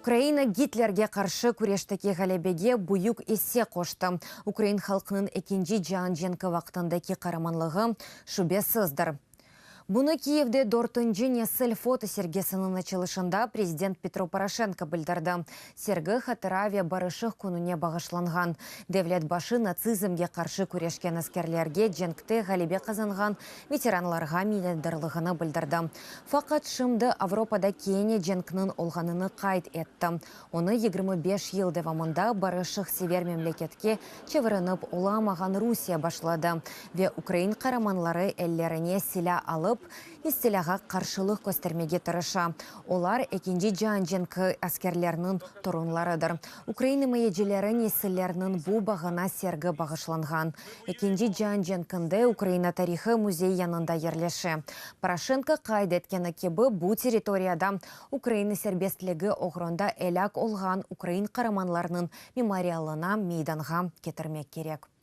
Украина Гитлерге қаршы күрештіке ғалебеге бұйық есе қошты. Украин халқының екінші жан женкі вақтындaki қараманлығы шүбесіздір. Бұны Киевде 4-нчы несіл фото сергесінің açılышында президент Петро Порошенко білдірді. Сергі хатыраве барышық күніне бағышланған. Девлет башы нацизмге қаршы күрешкен әскерлерге женкті ғалебе қазанған ветеранларға милендарлығыны білдірді. Фақат шымды Авропада кейіне женкнің олғаныны қайт етті. Оны 25 ел девамында барышық север мемлекетке чевірініп оламаған Русия башлады. Ве Украин қараманлары әллеріне сила алып, истиляға қаршылық көстермеге тырыша. Олар екінші жан женкі әскерлерінің тұрынларыдыр. Украина мәйеджелері несілерінің бұл бағына сергі бағышланған. Екінші жан женкінді Украина тарихы музей янында ерлеші. Порошенко қайд еткені кебі бұл территорияда Украина сербестлігі оғырында әләк олған Украин қараманларының мемориалына мейданға кетірмек керек.